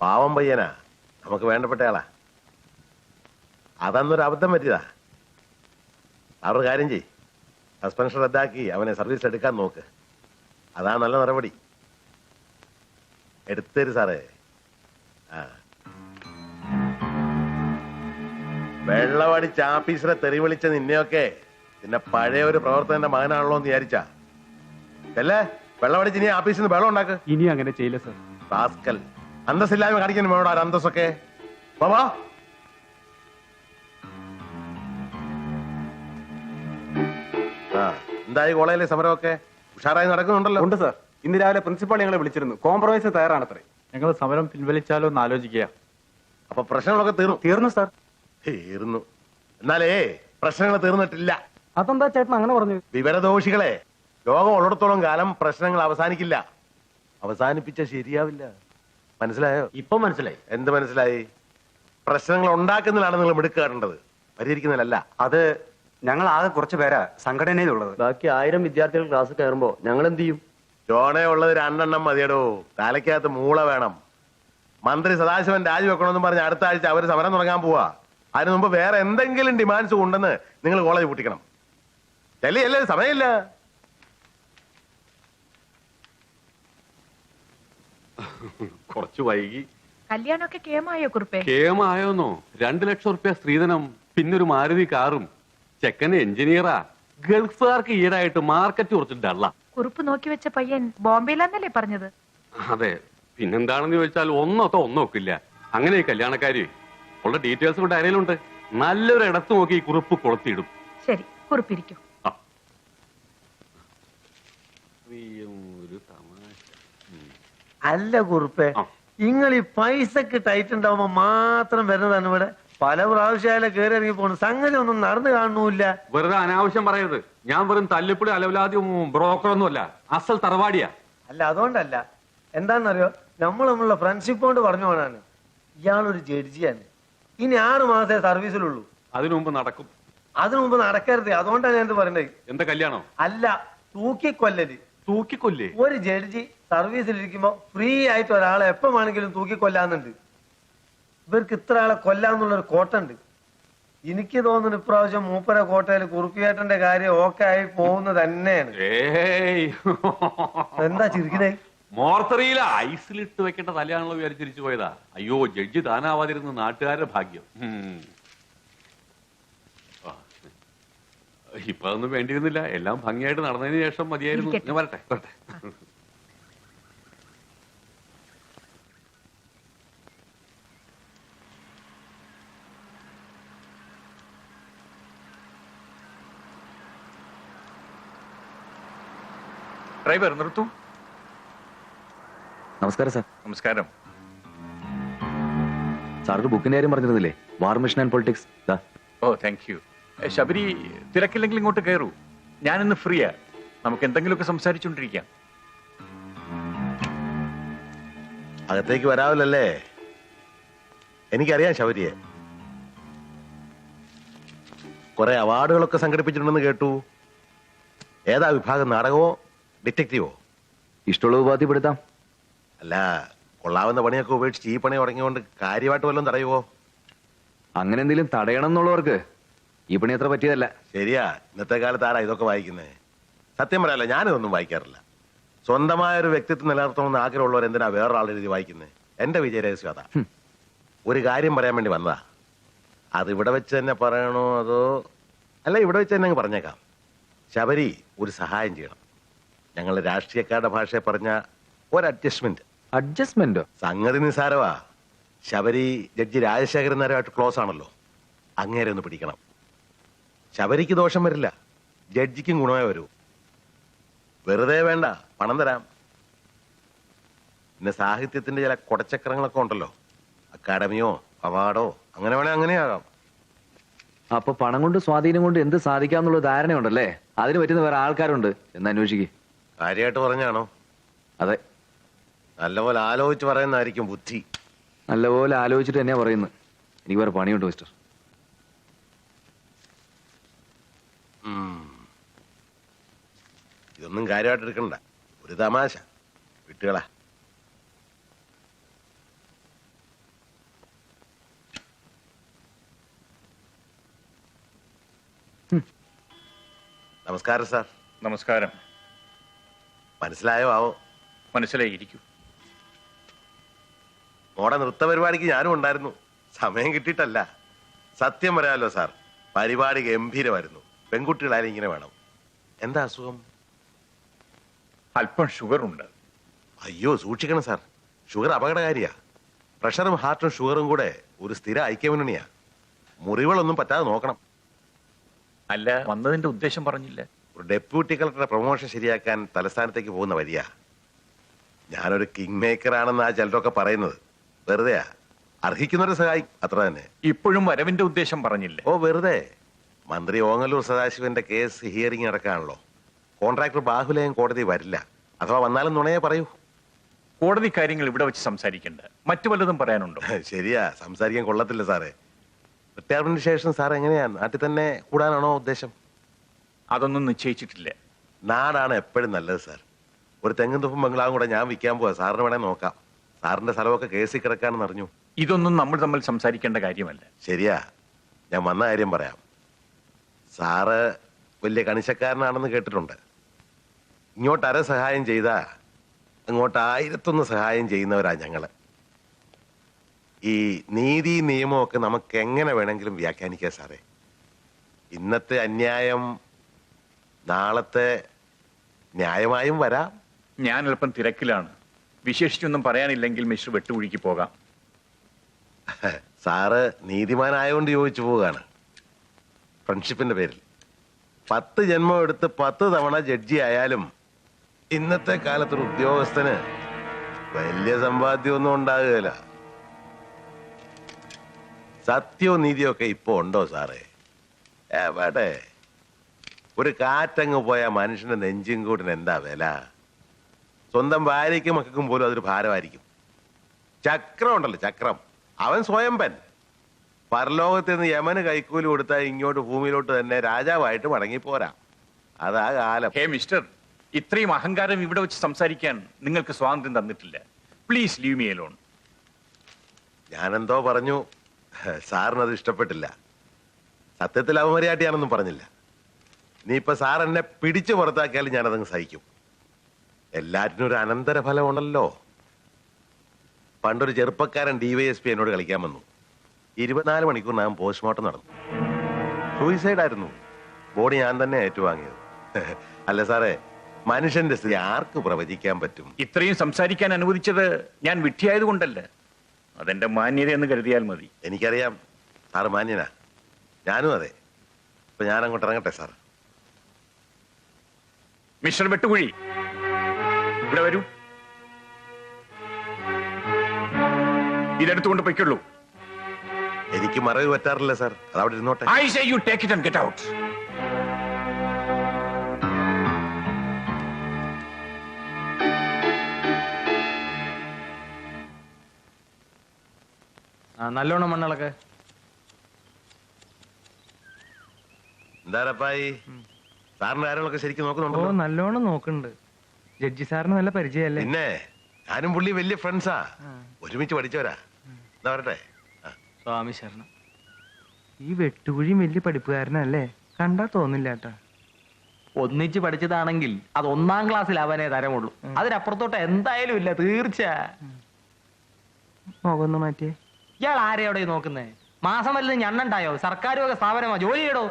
പാവം പയ്യനാ, നമുക്ക് വേണ്ടപ്പെട്ടയാളാ. അതന്നൊരു അബദ്ധം പറ്റിയതാ. അവരുടെ കാര്യം ചെയ്, സസ്പെൻഷൻ റദ്ദാക്കി അവനെ സർവീസ് എടുക്കാൻ നോക്ക്. അതാ നല്ല നടപടി. എടുത്തരും സാറേ. ആ, വെള്ളമടിച്ച് ആഫീസറെ തെറി വിളിച്ച നിന്നെയൊക്കെ പിന്നെ പഴയ ഒരു പ്രവർത്തകന്റെ മകനാണല്ലോ എന്ന് വിചാരിച്ചാ അല്ലേ? വെള്ളമടിച്ച് ഇനി ആഫീസിൽ നിന്ന് വെള്ളം ഉണ്ടാക്ക്. ഇനി അങ്ങനെ ചെയ്യില്ല സർ. റാസ്കൽ, അന്തസ്സില്ലായ്മ കാണിക്കുന്നു വേണോ ആ അന്തസ്സൊക്കെ? ബാബാ ആ, എന്തായി കോളേജിലെ സമരമൊക്കെ? ഉഷാറായി നടക്കുന്നുണ്ടല്ലോ. ഉണ്ട് സർ. ഇന്ന് രാവിലെ പ്രിൻസിപ്പാൾ ഞങ്ങളെ വിളിച്ചിരുന്നു. കോംപ്രമൈസ് തയ്യാറാണത്രേ. ഞങ്ങൾ സമരം പിൻവലിച്ചാലോ എന്ന് ആലോചിക്കുക. അപ്പൊ പ്രശ്നങ്ങളൊക്കെ തീർന്നു സർ. തീർന്നു. എന്നാലേ പ്രശ്നങ്ങൾ തീർന്നിട്ടില്ല. അതെന്താ ചേട്ടൻ അങ്ങനെ പറഞ്ഞു? വിവരദോഷികളെ, ലോകം ഉള്ളിടത്തോളം കാലം പ്രശ്നങ്ങൾ അവസാനിക്കില്ല. അവസാനിപ്പിച്ച ശരിയാവില്ല. മനസ്സിലായോ? ഇപ്പൊ മനസ്സിലായി. എന്ത് മനസ്സിലായി? പ്രശ്നങ്ങൾ ഉണ്ടാക്കുന്നതിലാണ് നിങ്ങൾ മിടുക്കാറേണ്ടത്, പരിഹരിക്കുന്നതിലല്ല. അത് ഞങ്ങൾ ആകെ കുറച്ച് പേരാ സംഘടനയിലുള്ളത്. ബാക്കി 1000 വിദ്യാർത്ഥികൾ ക്ലാസ് കയറുമ്പോ ഞങ്ങൾ എന്ത് ചെയ്യും? ജോണേ ഉള്ളത് 2 മതിയടോ. തലയ്ക്കകത്ത് മൂള വേണം. മന്ത്രി സദാശിവൻ രാജിവെക്കണമെന്നും പറഞ്ഞ് അടുത്ത ആഴ്ച അവര് സമരം തുടങ്ങാൻ പോവാ. അതിനു മുമ്പ് വേറെ എന്തെങ്കിലും ഡിമാൻഡ്സ് ഉണ്ടെന്ന് നിങ്ങൾ കോളേജ് പൂട്ടിക്കണം. അല്ലേ സമയമില്ല. കുറച്ചു വൈകി. കല്യാണമൊക്കെ കേമായോ കുറുപ്പേ? കേമായോന്നോ? 2 ലക്ഷം റുപ്യ സ്ത്രീധനം, പിന്നൊരു മാരുതി കാറും. ചെക്കൻ എഞ്ചിനീയറാ. ഗൾഫുകാർക്ക് ഈടായിട്ട് മാർക്കറ്റ് കുറച്ച് ഡള്ള. കുറുപ്പ് നോക്കി വെച്ച പയ്യൻ ബോംബെയിലാന്നല്ലേ പറഞ്ഞത്? അതെ, പിന്നെന്താണെന്ന് ചോദിച്ചാൽ ഒന്നൊക്കില്ല. അങ്ങനെ ഈ കല്യാണക്കാരി ഉള്ള ഡീറ്റെയിൽസ് കൊണ്ട് ആരെയിലുണ്ട്. നല്ലൊരു ഇടത്ത് നോക്കി ഈ കുറിപ്പ് കൊളുത്തിയിടും. ശരി, കുറുപ്പിരിക്കും. ഒരു തമാശ. അല്ല കുറുപ്പേ, നിങ്ങൾ ഈ പൈസക്ക് ടൈറ്റ് ഉണ്ടാവുമ്പോ മാത്രം വരുന്നതാണ് ഇവിടെ. പല പ്രാവശ്യം കയറി ഇറങ്ങി പോണു. സംഗതി ഒന്നും നടന്നു കാണുന്നില്ല. വെറുതെ അനാവശ്യം പറയരുത്. ഞാൻ വെറും തല്ലിപ്പൊളി അലവലാദ്യം ബ്രോക്കറൊന്നുമല്ല, അസൽ തറവാടിയാ. അല്ല, അതുകൊണ്ടല്ല. എന്താണെന്നറിയോ, നമ്മളുള്ള ഫ്രണ്ട്ഷിപ്പ് കൊണ്ട് പറഞ്ഞു പോണാണ്. ഇയാളൊരു ജഡ്ജിയാണ്. ഇനി 6 മാസേ സർവീസിലുള്ളൂ. അതിനു മുമ്പ് നടക്കും. അതിനു മുമ്പ് നടക്കരുത്. അതുകൊണ്ടാണ് ഞാൻ എന്ത് പറയണ്ടത്. എന്താ കല്യാണം? അല്ല, തൂക്കിക്കൊല്ലല്. തൂക്കിക്കൊല്ലേ? ഒരു ജഡ്ജി സർവീസിലിരിക്കുമ്പോ ഫ്രീ ആയിട്ട് ഒരാളെ എപ്പം വേണമെങ്കിലും തൂക്കിക്കൊല്ലാന്നുണ്ട്. ഇവർക്ക് ഇത്ര ആളെ കൊല്ലാന്നുള്ളൊരു കോട്ടുണ്ട്. എനിക്ക് തോന്നുന്നു ഇപ്രാവശ്യം മൂപ്പര കോട്ടയിൽ കുറുപ്പിയേട്ടന്റെ കാര്യം ഓക്കെ ആയി പോകുന്നത് തന്നെയാണ്. എന്താ ചിരിക്കണേ? മോർത്തറിയില ഐസിലിട്ട് വെക്കേണ്ട തലയാണല്ലോ വിചാരിച്ചിരിച്ചു പോയതാ. അയ്യോ, ജഡ്ജി താനാവാതിരുന്ന നാട്ടുകാരുടെ ഭാഗ്യം. ഇപ്പൊ അതൊന്നും വേണ്ടിയിരുന്നില്ല. എല്ലാം ഭംഗിയായിട്ട് നടന്നതിന് ശേഷം മതിയായിരുന്നു. ഞാൻ വരട്ടെ. ഡ്രൈവർ നിർത്തൂ. നമസ്കാരം സാർ. നമസ്കാരം. സാറൊരു ബുക്കിന്റെ കാര്യം പറഞ്ഞിരുന്നില്ലേ? War mission and politics. ഓ, താങ്ക് യു. ശബരി, തിരക്കില്ലെങ്കിൽ ഇങ്ങോട്ട് കയറൂ. ഞാനിന്ന് ഫ്രീയാ. നമുക്ക് എന്തെങ്കിലുമൊക്കെ സംസാരിച്ചുകൊണ്ടിരിക്കാം. അകത്തേക്ക് വരാവില്ലല്ലേ? എനിക്കറിയാം ശബരിയെ. കുറെ അവാർഡുകളൊക്കെ സംഘടിപ്പിച്ചിട്ടുണ്ടെന്ന് കേട്ടു. ഏതാ വിഭാഗം? നാടകമോ ഡിറ്റക്റ്റീവോ? ഇഷ്ടമുള്ള ഉപാധിപ്പെടുത്താം. അല്ല, കൊള്ളാവുന്ന പണിയൊക്കെ ഉപേക്ഷിച്ച് ഈ പണി തുടങ്ങിയോണ്ട് കാര്യമായിട്ട് വല്ലതും തടയുവോ? അങ്ങനെ എന്തെങ്കിലും തടയണം എന്നുള്ളവർക്ക് ഈ പണി അത്ര പറ്റിയതല്ല. ശരിയാ, ഇന്നത്തെ കാലത്ത് ആരാ ഇതൊക്കെ വായിക്കുന്നേ? സത്യം പറയാല്ല, ഞാനിതൊന്നും വായിക്കാറില്ല. സ്വന്തമായൊരു വ്യക്തിത്വം നിലനിർത്തണമെന്ന് ആഗ്രഹമുള്ളവർ എന്തിനാ വേറൊരാൾ എഴുതി വായിക്കുന്നത്? എന്റെ വിജയരഹസ്യം അതാ. ഒരു കാര്യം പറയാൻ വേണ്ടി വന്നതാ. അത് ഇവിടെ വെച്ച് തന്നെ പറയണോ അതോ? അല്ല, ഇവിടെ വെച്ച് തന്നെ അങ്ങ് പറഞ്ഞേക്കാം. ശബരി, ഒരു സഹായം ചെയ്യണം. ഞങ്ങൾ രാഷ്ട്രീയക്കാരുടെ ഭാഷയെ പറഞ്ഞ ഒരു അഡ്ജസ്റ്റ്മെന്റ്. അഡ്ജസ്റ്റ്മെന്റോ? സംഗതി നിസാരവാ. ശബരി ജഡ്ജി രാജശേഖരൻ നായരുമായിട്ട് ക്ലോസ് ആണല്ലോ. അങ്ങേരെ ഒന്ന് പിടിക്കണം. ശബരിക്ക് ദോഷം വരില്ല, ജഡ്ജിക്കും ഗുണമേ വരൂ. വെറുതെ വേണ്ട, പണം തരാം. പിന്നെ സാഹിത്യത്തിന്റെ ചില കൊടച്ചക്രങ്ങളൊക്കെ ഉണ്ടല്ലോ, അക്കാഡമിയോ അവാർഡോ, അങ്ങനെ വേണേ അങ്ങനെയാകാം. അപ്പൊ പണം കൊണ്ട് സ്വാധീനം കൊണ്ട് എന്ത് സാധിക്കാന്നുള്ള ധാരണയുണ്ടല്ലേ? അതിന് പറ്റുന്ന വേറെ ആൾക്കാരുണ്ട് എന്ന് അന്വേഷിക്കും. കാര്യമായിട്ട് പറഞ്ഞാണോ? അതെ. നല്ലപോലെ ആലോചിച്ച് പറയുന്നതായിരിക്കും ബുദ്ധി. നല്ലപോലെ ആലോചിച്ചിട്ട് തന്നെയാ പറയുന്നത്. എനിക്ക് വേറെ പണിയുണ്ട് മിസ്റ്റർ. ഇതൊന്നും കാര്യമായിട്ട് എടുക്കണ്ട, ഒരു തമാശ വിട്ടുകളാ. നമസ്കാരം സാർ. നമസ്കാരം. മനസ്സിലായോ ആവോ? മനസ്സിലായിരിക്കും. മോടെ നൃത്ത പരിപാടിക്ക് ഞാനും ഉണ്ടായിരുന്നു. സമയം കിട്ടിയിട്ടല്ല. സത്യം പറയാലോ സാർ, പരിപാടി ഗംഭീരമായിരുന്നു. പെൺകുട്ടികളായാലും ഇങ്ങനെ വേണം. എന്താ അസുഖം? അല്പം ഷുഗർ ഉണ്ട്. അയ്യോ സൂക്ഷിക്കണം സാർ, ഷുഗർ അപകടകാരിയാ. പ്രഷറും ഹാർട്ടും ഷുഗറും കൂടെ ഒരു സ്ഥിര ഐക്യമുന്നണിയാ. മുറിവുകളൊന്നും പറ്റാതെ നോക്കണം. അല്ല, വന്നതിന്റെ ഉദ്ദേശം പറഞ്ഞില്ല. ഒരു ഡെപ്യൂട്ടി കളക്ടറുടെ പ്രൊമോഷൻ ശരിയാക്കാൻ തലസ്ഥാനത്തേക്ക് പോകുന്ന വഴിയാ. ഞാനൊരു കിങ് മേക്കർ ആണെന്ന് ആ ചിലരൊക്കെ പറയുന്നത് വെറുതെയാ. അർഹിക്കുന്നവരെ സഹായിക്കും, അത്ര തന്നെ. ഇപ്പോഴും വരവിന്റെ ഉദ്ദേശം പറഞ്ഞില്ല. ഓ വെറുതെ. മന്ത്രി ഓങ്ങല്ലൂർ സദാശിവന്റെ കേസ് ഹിയറിംഗ് നടക്കാണല്ലോ. കോൺട്രാക്ടർ ബാഹുലയം കോടതി വരില്ല. അഥവാ വന്നാലും നുണയെ പറയൂ. കോടതി കാര്യങ്ങൾ ഇവിടെ വെച്ച് സംസാരിക്കണ്ട. മറ്റു വല്ലതും പറയാനുണ്ടോ? ശരിയാ, സംസാരിക്കാൻ കൊള്ളത്തില്ല സാറേ. റിട്ടയർമെന്റിന് ശേഷം സാർ എങ്ങനെയാ, നാട്ടിൽ തന്നെ കൂടാനാണോ ഉദ്ദേശം? അതൊന്നും നിശ്ചയിച്ചിട്ടില്ല. നാടാണ് എപ്പോഴും നല്ലത് സാർ. ഒരു തെങ്ങും തുപ്പും ബംഗ്ലാവും കൂടെ ഞാൻ വിൽക്കാൻ പോവാ. സാറിന് വേണേ നോക്കാം. സാറിന്റെ സ്ഥലമൊക്കെ കേസിൽ കിടക്കാണെന്ന് അറിഞ്ഞു. ഇതൊന്നും നമ്മൾ തമ്മിൽ സംസാരിക്കേണ്ട കാര്യമല്ല. ശരിയാ, ഞാൻ വന്ന കാര്യം പറയാം. സാറ് വലിയ കണിശക്കാരനാണെന്ന് കേട്ടിട്ടുണ്ട്. ഇങ്ങോട്ട് അര സഹായം ചെയ്താ അങ്ങോട്ട് 1001 സഹായം ചെയ്യുന്നവരാ ഞങ്ങള്. ഈ നീതി നിയമമൊക്കെ നമുക്ക് എങ്ങനെ വേണമെങ്കിലും വ്യാഖ്യാനിക്കാം സാറേ. ഇന്നത്തെ അന്യായം നാളത്തെ ന്യായമായും വരാം. ഞാൻ അല്പം തിരക്കിലാണ്. വിശേഷിച്ചൊന്നും പറയാനില്ലെങ്കിൽ മിസ്റ്റർ വെട്ടുകുഴിക്ക് പോകാം. സാറ് നീതിമാനായോണ്ട് ചോദിച്ചു പോവുകയാണ്. ഫ്രണ്ട്ഷിപ്പിന്റെ പേരിൽ 10 ജന്മം എടുത്ത് 10 തവണ ജഡ്ജി ആയാലും ഇന്നത്തെ കാലത്തൊരു ഉദ്യോഗസ്ഥന് വലിയ സമ്പാദ്യമൊന്നും ഉണ്ടാകുകയില്ല. സത്യവും നീതിയും ഒക്കെ ഇപ്പൊ ഉണ്ടോ സാറേ? എവിടെ? ഒരു കാറ്റങ്ങ് പോയ മനുഷ്യന്റെ നെഞ്ചും കൂടിന് എന്താ വില? സ്വന്തം ഭാര്യയ്ക്കും മക്കൾക്കും പോലും അതൊരു ഭാരമായിരിക്കും. ചക്രം ഉണ്ടല്ലോ, ചക്രം. അവൻ സ്വയംപൻ. പരലോകത്ത് നിന്ന് യമന് കൈക്കൂലി കൊടുത്താൽ ഇങ്ങോട്ട് ഭൂമിയിലോട്ട് തന്നെ രാജാവായിട്ട് മടങ്ങിപ്പോരാ. അതാ കാലം. ഹേ മിസ്റ്റർ, ഇത്രയും അഹങ്കാരം ഇവിടെ വെച്ച് സംസാരിക്കാൻ നിങ്ങൾക്ക് സ്വാതന്ത്ര്യം തന്നിട്ടില്ല. Please leave me alone. ഞാനെന്തോ പറഞ്ഞു, സാറിനത് ഇഷ്ടപ്പെട്ടില്ല. സത്യത്തിൽ അവമര്യാദയാണെന്നും പറഞ്ഞില്ല. ഇനിയിപ്പൊ സാർ എന്നെ പിടിച്ചു പുറത്താക്കിയാലും ഞാനതങ്ങ് സഹിക്കും. എല്ലാറ്റിനും ഒരു അനന്തരഫലമുണ്ടല്ലോ. പണ്ടൊരു ചെറുപ്പക്കാരൻ DYSP എന്നോട് കളിക്കാൻ വന്നു. 24 മണിക്കൂറിനകം പോസ്റ്റ്മോർട്ടം നടന്നു. സൂയിസൈഡ് ആയിരുന്നു. ബോഡി ഞാൻ തന്നെ ഏറ്റുവാങ്ങിയത്. അല്ല സാറേ, മനുഷ്യന്റെ സ്ഥിതി ആർക്ക് പ്രവചിക്കാൻ പറ്റും? ഇത്രയും സംസാരിക്കാൻ അനുവദിച്ചത് ഞാൻ വിഡ്ഢിയായതുകൊണ്ടല്ല. അതെന്റെ മാന്യത എന്ന് കരുതിയാൽ മതി. എനിക്കറിയാം സാറ് മാന്യനാ. ഞാനും അതെ. ഇപ്പൊ ഞാൻ അങ്ങോട്ട് ഇറങ്ങട്ടെ സാർ. മിസ്റ്റർ വെട്ടുകുഴി, ഇവിടെ വരൂ. ഇതെടുത്തുകൊണ്ട് പൊയ്ക്കുള്ളൂ. എനിക്ക് മറവ് പറ്റാറില്ല സാർ. അതവിടെ ഇരുന്നോട്ടെ. I say you take it and get out. നല്ലോണം മണ്ണളക്ക്. എന്താരപ്പായി, സാറിന്റെ കാര്യങ്ങളൊക്കെ ശരിക്കും നോക്കുന്നുണ്ടോ? നല്ലോണം നോക്കുന്നുണ്ട്. ജഡ്ജി സാറിന് നല്ല പരിചയല്ലേ? പിന്നെ ഞാനും പുള്ളി വലിയ ഫ്രണ്ട്സാ. ഒരുമിച്ച് പഠിച്ചവരാ. എന്താ പറയട്ടെ? സ്വാമി ശരണം. ഈ വെട്ടുകുഴിയും വലിയ പഠിപ്പുകാരനല്ലേ? കണ്ടാ തോന്നില്ല കേട്ടാ. ഒന്നിച്ച് പഠിച്ചതാണെങ്കിൽ അത് 1-ാം ക്ലാസ്സിൽ അവനെ തരമുള്ളൂ. അതിനപ്പുറത്തോട്ട് എന്തായാലും ഇല്ല, തീർച്ച. മുഖമൊന്ന് മാറ്റിയേ. ഇയാൾ ആരെയോടെ നോക്കുന്നേ? മാസം വല്ലതും ഞണ്ണുണ്ടായോ? സർക്കാരും ഒക്കെ സ്ഥാപനമോ? ജോലി ചെയ്യടോ.